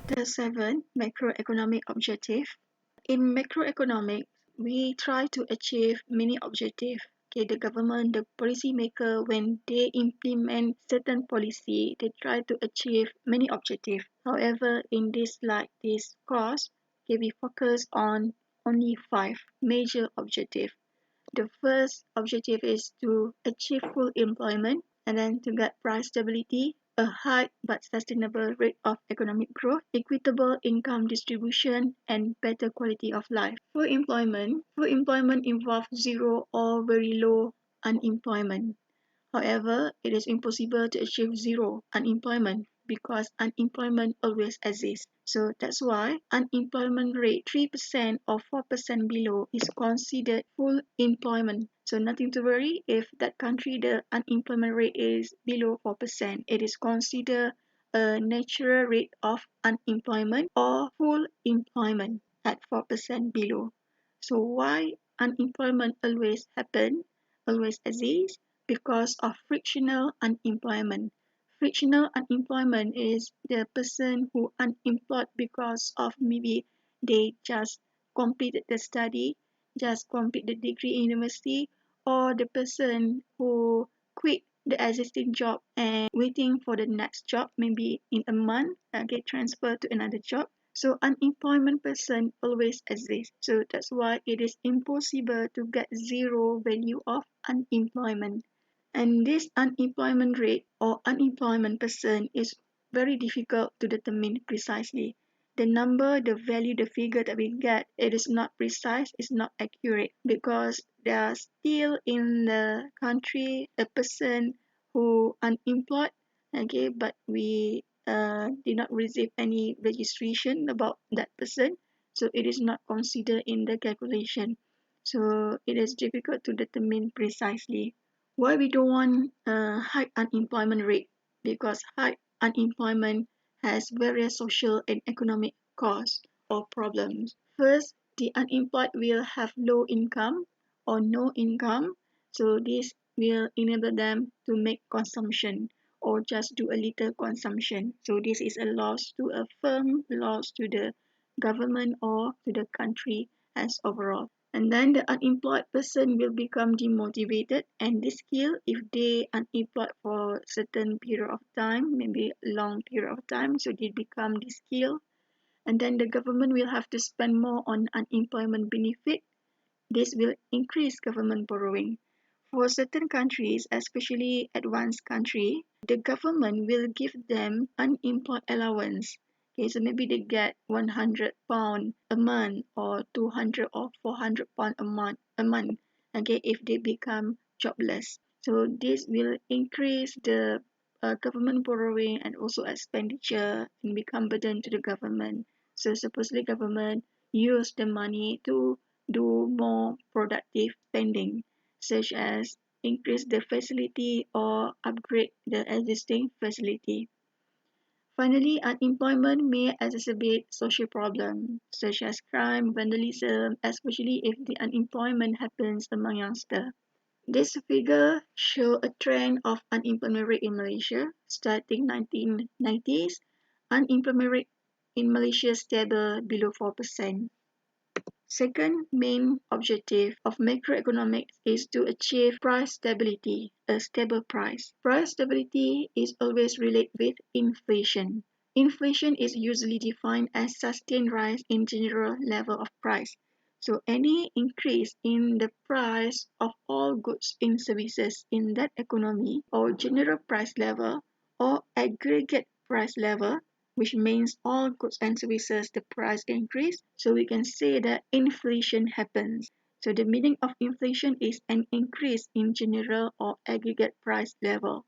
Chapter 7 Macroeconomic Objective. In macroeconomics, we try to achieve many objectives. Okay, the government, the policymaker, when they implement certain policy, they try to achieve many objectives. However, in this course, okay, we focus on only 5 major objectives. The first objective is to achieve full employment and then to get price stability, a high but sustainable rate of economic growth, equitable income distribution, and better quality of life. Full employment involves zero or very low unemployment. However, it is impossible to achieve zero unemployment because unemployment always exists. So that's why unemployment rate 3% or 4% below is considered full employment. So nothing to worry if that country the unemployment rate is below 4%. It is considered a natural rate of unemployment or full employment at 4% below. So why unemployment always exists? Because of frictional unemployment. Frictional unemployment is the person who unemployed because of maybe they just completed the study, just complete the degree in university, or the person who quit the existing job and waiting for the next job, maybe in a month, get transferred to another job. So unemployment person always exists. So that's why it is impossible to get zero value of unemployment. And this unemployment rate or unemployment percent is very difficult to determine precisely. The number, the value, the figure that we get, it is not precise, it's not accurate because there are still in the country a person who unemployed, okay, but we did not receive any registration about that person, so it is not considered in the calculation. So it is difficult to determine precisely. Why we don't want a high unemployment rate? Because high unemployment has various social and economic costs or problems. First, the unemployed will have low income or no income, so this will enable them to make consumption or just do a little consumption. So this is a loss to a firm, loss to the government or to the country as overall. And then the unemployed person will become demotivated and de-skilled if they unemployed for certain period of time, maybe long period of time, so they become de-skilled. And then the government will have to spend more on unemployment benefit. This will increase government borrowing. For certain countries, especially advanced country, the government will give them unemployed allowance. Okay, so maybe they get £100 a month or 200 or £400 a month. Okay, if they become jobless. So this will increase the government borrowing and also expenditure and become burden to the government. So supposedly government use the money to do more productive spending, such as increase the facility or upgrade the existing facility. Finally, unemployment may exacerbate social problems such as crime, vandalism, especially if the unemployment happens among youngsters. This figure shows a trend of unemployment rate in Malaysia. Starting 1990s, unemployment rate in Malaysia is stable below 4%. Second main objective of macroeconomics is to achieve price stability, a stable price. Price stability is always related with inflation. Inflation is usually defined as sustained rise in general level of price. So any increase in the price of all goods and services in that economy or general price level or aggregate price level, which means all goods and services the price increase, so we can say that inflation happens. So the meaning of inflation is an increase in general or aggregate price level.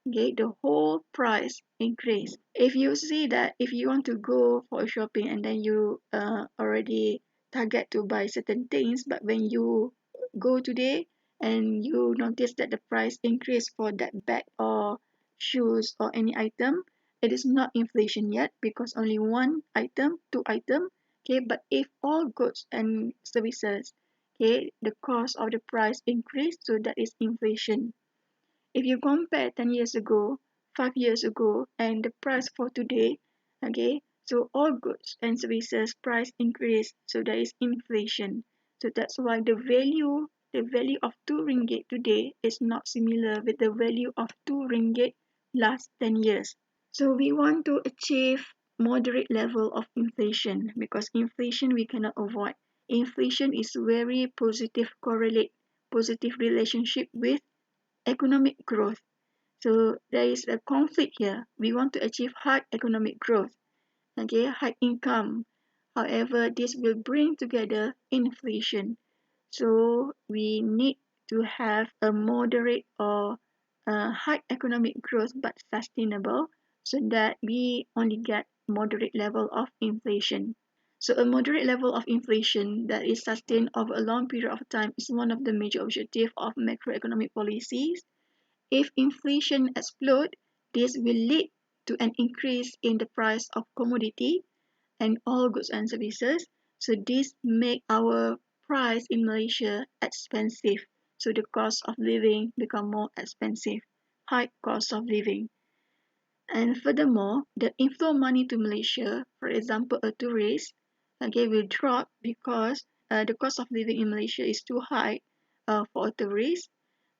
Okay, the whole price increase. If you see that if you want to go for shopping and then you already target to buy certain things, but when you go today and you notice that the price increase for that bag or shoes or any item, it is not inflation yet because only one item, two item. Okay, but if all goods and services, okay, the cost of the price increase, so that is inflation. If you compare 10 years ago, 5 years ago, and the price for today, okay, So all goods and services price increase, so there is inflation. So that's why the value of 2 ringgit today is not similar with the value of 2 ringgit last 10 years. So we want to achieve moderate level of inflation, because inflation we cannot avoid. Inflation is very positive relationship with economic growth. So there is a conflict here. We want to achieve high economic growth, okay, high income. However, this will bring together inflation. So we need to have a moderate or a high economic growth but sustainable, so that we only get moderate level of inflation. So a moderate level of inflation that is sustained over a long period of time is one of the major objectives of macroeconomic policies. If inflation explodes, this will lead to an increase in the price of commodity and all goods and services. So this make our price in Malaysia expensive. So the cost of living become more expensive, high cost of living. And furthermore, the inflow of money to Malaysia, for example, a tourist, okay, will drop because the cost of living in Malaysia is too high for a tourist.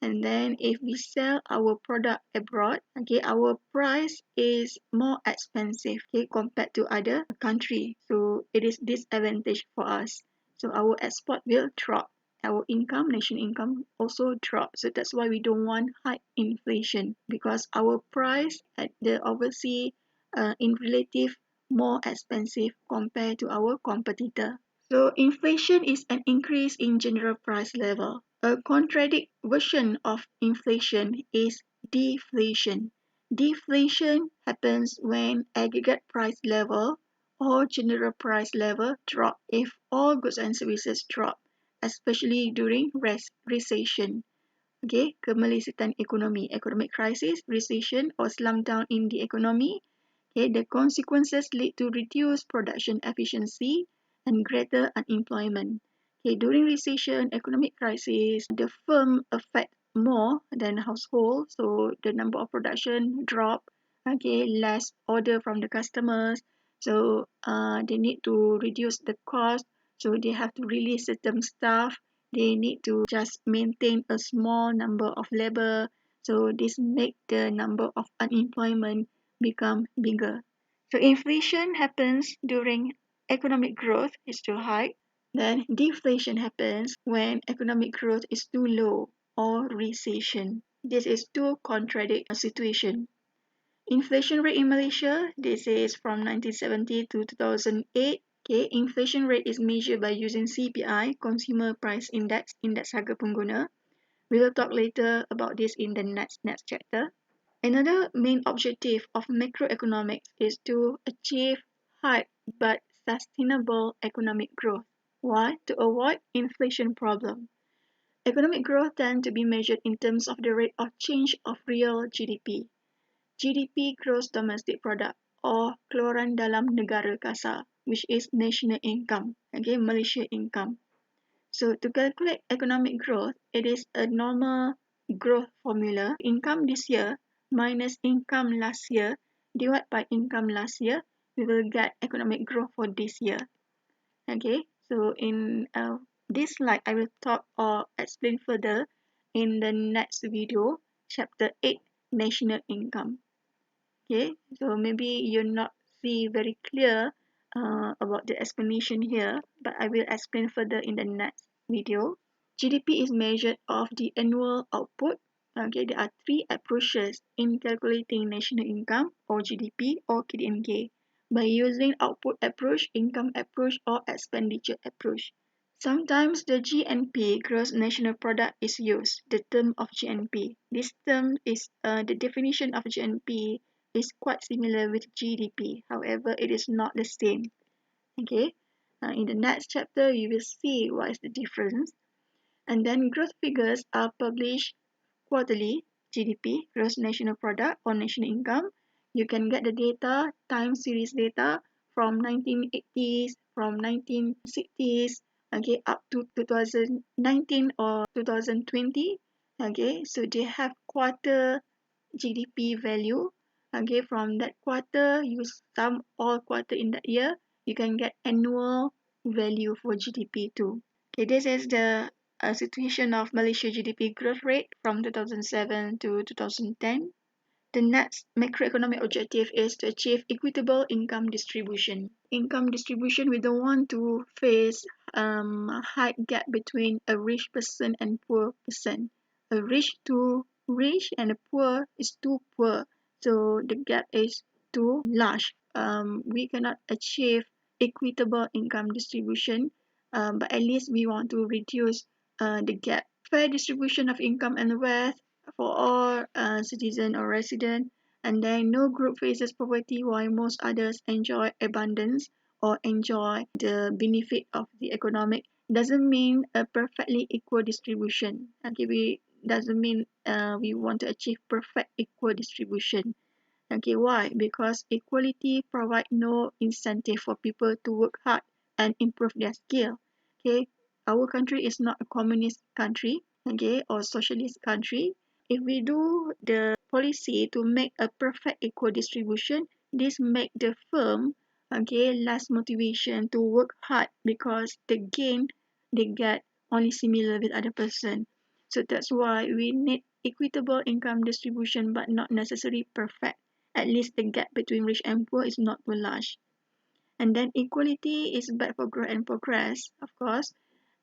And then if we sell our product abroad, okay, our price is more expensive, okay, compared to other country. So it is disadvantage for us. So our export will drop. Our income, national income also drop. So that's why we don't want high inflation, because our price at the overseas in relative more expensive compared to our competitor. So inflation is an increase in general price level. A contradict version of inflation is deflation. Deflation happens when aggregate price level or general price level drop if all goods and services drop, especially during recession. Okay, kemelisitan ekonomi, economic crisis, recession or slump down in the economy. Okay, the consequences lead to reduced production efficiency and greater unemployment. Okay, during recession, economic crisis, the firm affect more than household, so the number of production drop. Okay, less order from the customers, so they need to reduce the cost, so they have to release certain staff. They need to just maintain a small number of labor, so this make the number of unemployment become bigger. So inflation happens during economic growth is too high. Then deflation happens when economic growth is too low or recession. This is two contradict situation. Inflation rate in Malaysia, this is from 1970 to 2008. Okay, inflation rate is measured by using CPI, Consumer Price Index, Index Harga Pengguna. We will talk later about this in the next chapter. Another main objective of macroeconomics is to achieve high but sustainable economic growth. Why? To avoid inflation problem. Economic growth tends to be measured in terms of the rate of change of real GDP. GDP, gross domestic product, or keluaran dalam negara kasar, which is national income, okay, Malaysia income. So to calculate economic growth, it is a normal growth formula. Income this year minus income last year divided by income last year, we will get economic growth for this year. Okay, so in this slide, I will talk or explain further in the next video, chapter 8, national income. Okay, so maybe you're not see very clear about the explanation here, but I will explain further in the next video. GDP is measured of the annual output. Okay, there are three approaches in calculating national income or GDP or KDNK by using output approach, income approach, or expenditure approach. Sometimes the GNP, gross national product, is used, the term of GNP. This term is the definition of GNP is quite similar with GDP. However, it is not the same. Okay, in the next chapter, you will see what is the difference. And then growth figures are published quarterly, GDP, gross national product or national income. You can get the data, time series data from 1980s, from 1960s, okay, up to 2019 or 2020. Okay, so they have quarter GDP value. Okay, from that quarter, you sum all quarter in that year, you can get annual value for GDP too. Okay, this is the situation of Malaysia GDP growth rate from 2007 to 2010. The next macroeconomic objective is to achieve equitable income distribution. Income distribution, we don't want to face a high gap between a rich person and poor person. A rich too rich and a poor is too poor. So the gap is too large. We cannot achieve equitable income distribution, but at least we want to reduce the gap. Fair distribution of income and wealth for all citizen or resident, and then no group faces poverty while most others enjoy abundance or enjoy the benefit of the economic. Doesn't mean a perfectly equal distribution. Okay, we doesn't mean we want to achieve perfect equal distribution. Okay, why? Because equality provide no incentive for people to work hard and improve their skill. Okay, our country is not a communist country, okay, or socialist country. If we do the policy to make a perfect equal distribution, this make the firm, okay, less motivation to work hard because the gain they get only similar with other person. So that's why we need equitable income distribution, but not necessarily perfect. At least the gap between rich and poor is not too large. And then equality is bad for growth and progress, of course.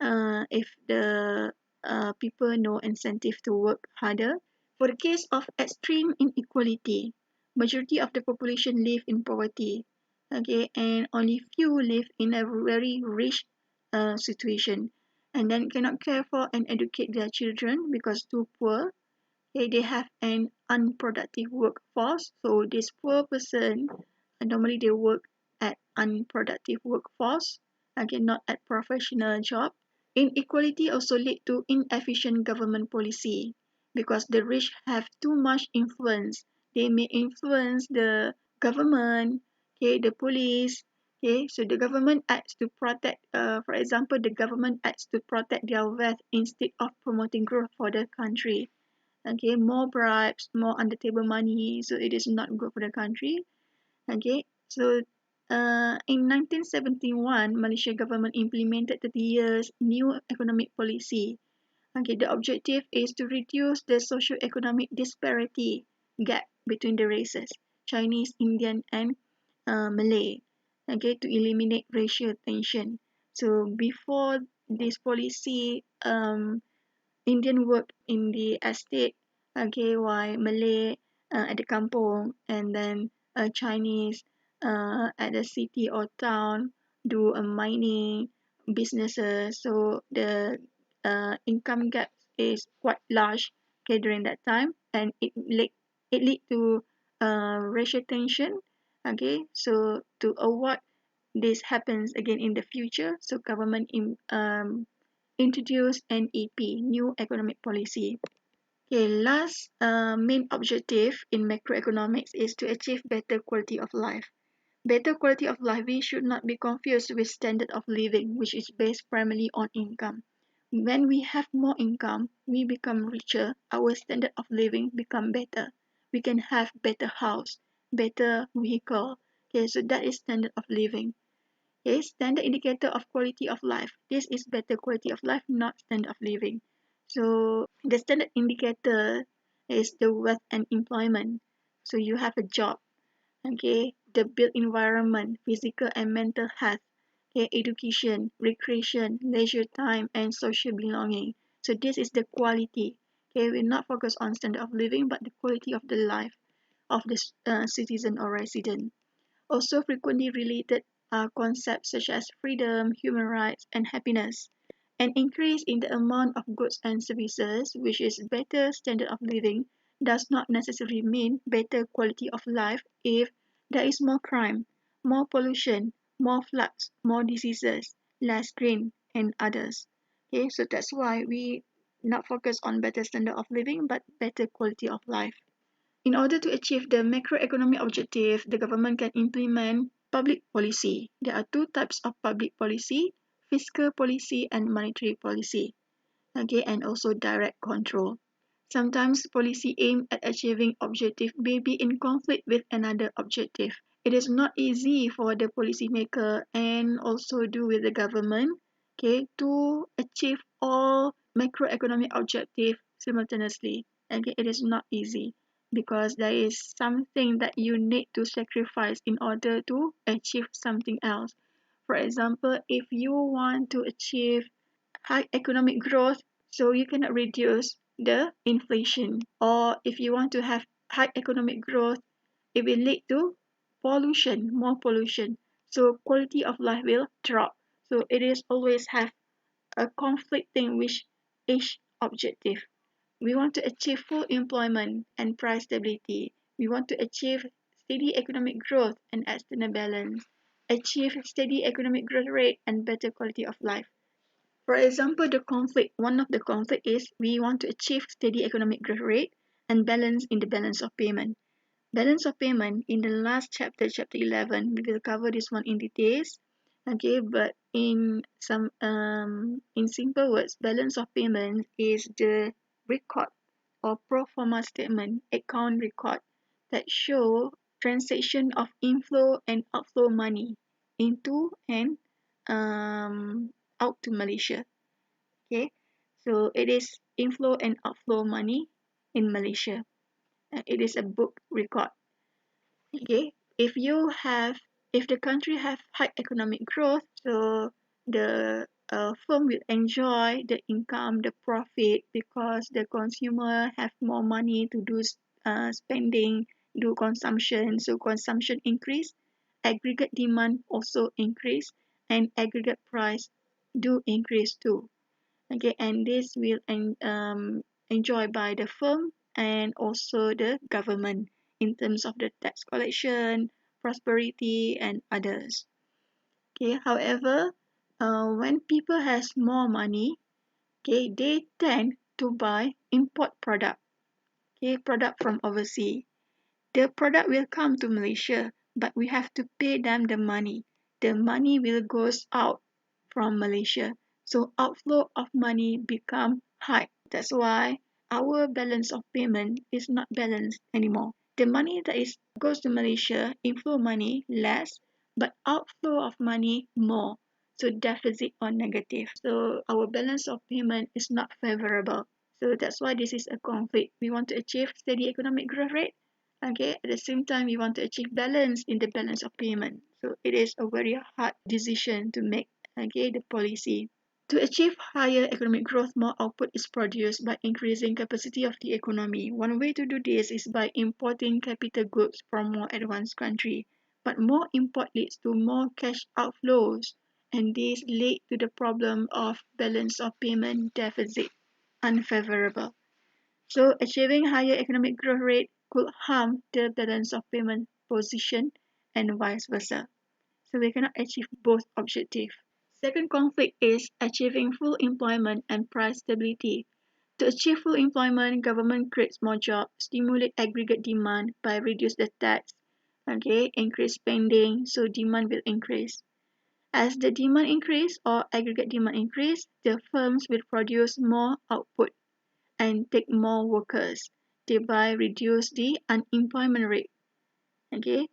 If the people no incentive to work harder. For the case of extreme inequality, majority of the population live in poverty, okay, and only few live in a very rich situation, and then cannot care for and educate their children because too poor. Okay, they have an unproductive workforce. So this poor person, normally they work at unproductive workforce, okay, not at professional job. Inequality also lead to inefficient government policy because the rich have too much influence. They may influence the government, okay, the police. Okay, so the government acts to protect, for example, the government acts to protect their wealth instead of promoting growth for the country. Okay, more bribes, more under table money, so it is not good for the country. Okay, so in 1971, Malaysia government implemented 30 years new economic policy. Okay, the objective is to reduce the socio-economic disparity gap between the races, Chinese, Indian, and Malay. Okay, to eliminate racial tension. So before this policy, Indian work in the estate, okay, while Malay at the kampung, and then Chinese at the city or town do a mining businesses. So the income gap is quite large, okay, during that time, and it lead to racial tension. Okay, so to avoid this happens again in the future, so government introduce NEP, new economic policy. Okay, last main objective in macroeconomics is to achieve better quality of life. Better quality of life, we should not be confused with standard of living, which is based primarily on income. When we have more income, we become richer, our standard of living become better. We can have better house, better vehicle. Okay, so that is standard of living. Okay, standard indicator of quality of life. This is better quality of life, not standard of living. So the standard indicator is the wealth and employment. So you have a job, okay, the built environment, physical and mental health, okay, education, recreation, leisure time, and social belonging. So this is the quality. Okay, we're not focused on standard of living, but the quality of the life of the citizen or resident. Also frequently related are concepts such as freedom, human rights, and happiness. An increase in the amount of goods and services, which is better standard of living, does not necessarily mean better quality of life if there is more crime, more pollution, more floods, more diseases, less green, and others. Okay, so that's why we not focus on better standard of living, but better quality of life. In order to achieve the macroeconomic objective, the government can implement public policy. There are two types of public policy, fiscal policy and monetary policy, okay, and also direct control. Sometimes policy aimed at achieving objective may be in conflict with another objective. It is not easy for the policymaker and also do with the government, okay, to achieve all macroeconomic objectives simultaneously. Okay, it is not easy because there is something that you need to sacrifice in order to achieve something else. For example, if you want to achieve high economic growth, so you cannot reduce the inflation. Or if you want to have high economic growth, it will lead to pollution, more pollution. So quality of life will drop. So it is always have a conflicting with each objective. We want to achieve full employment and price stability. We want to achieve steady economic growth and external balance, achieve steady economic growth rate and better quality of life. For example, one of the conflict is we want to achieve steady economic growth rate and balance in the balance of payment. Balance of payment in the last chapter, chapter 11, we will cover this one in details. Okay, but in simple words, balance of payment is the record or pro forma statement, account record that show transaction of inflow and outflow money into and out to Malaysia. Okay, so it is inflow and outflow money in Malaysia. It is a book record. Okay, if the country have high economic growth, so the firm will enjoy the income, the profit because the consumer have more money to do spending, do consumption. So consumption increase, aggregate demand also increase, and aggregate price do increase too. Okay, and this will enjoy by the firm and also the government in terms of the tax collection, prosperity, and others. Okay, however, when people has more money, okay, they tend to buy import product, okay, product from overseas. The product will come to Malaysia, but we have to pay them the money. The money will goes out from Malaysia. So outflow of money become high. That's why our balance of payment is not balanced anymore. The money that is goes to Malaysia, inflow money less, but outflow of money more. So deficit or negative. So our balance of payment is not favorable. So that's why this is a conflict. We want to achieve steady economic growth rate. Okay, at the same time, we want to achieve balance in the balance of payment. So it is a very hard decision to make. Okay, the policy. To achieve higher economic growth, more output is produced by increasing capacity of the economy. One way to do this is by importing capital goods from more advanced countries. But more import leads to more cash outflows, and this lead to the problem of balance of payment deficit, unfavorable. So achieving higher economic growth rate could harm the balance of payment position and vice versa. So we cannot achieve both objectives. Second conflict is achieving full employment and price stability. To achieve full employment, government creates more jobs, stimulate aggregate demand by reduce the tax, okay, increase spending, so demand will increase. As the demand increase or aggregate demand increase, the firms will produce more output and take more workers, thereby reduce the unemployment rate. Okay.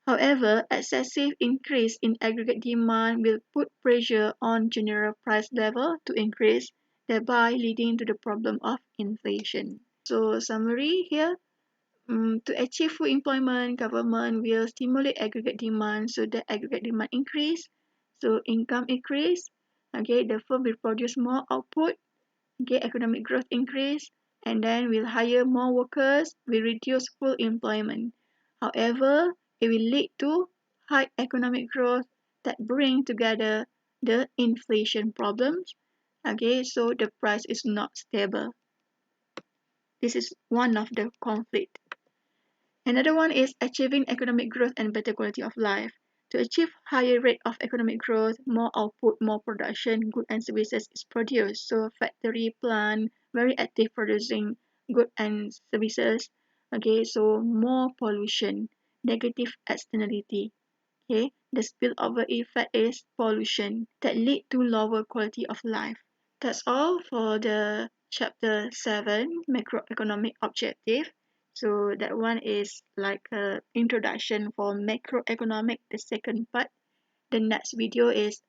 However, excessive increase in aggregate demand will put pressure on general price level to increase, thereby leading to the problem of inflation. So summary here, to achieve full employment, government will stimulate aggregate demand so that aggregate demand increase, so income increase. Okay, the firm will produce more output, okay, economic growth increase, and then we'll hire more workers, we reduce full employment. However, it will lead to high economic growth that bring together the inflation problems. Okay, so the price is not stable. This is one of the conflict. Another one is achieving economic growth and better quality of life. To achieve higher rate of economic growth, more output, more production, goods and services is produced. So factory, plant, very active producing goods and services. Okay, so more pollution, negative externality. Okay, the spillover effect is pollution that lead to lower quality of life. That's all for the chapter 7, macroeconomic objective. So that one is like a introduction for macroeconomic, the second part. The next video is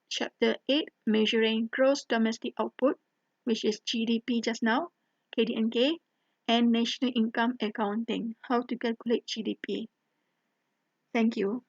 chapter 8, measuring gross domestic output, which is GDP just now, KDNK, and national income accounting, how to calculate GDP. Thank you.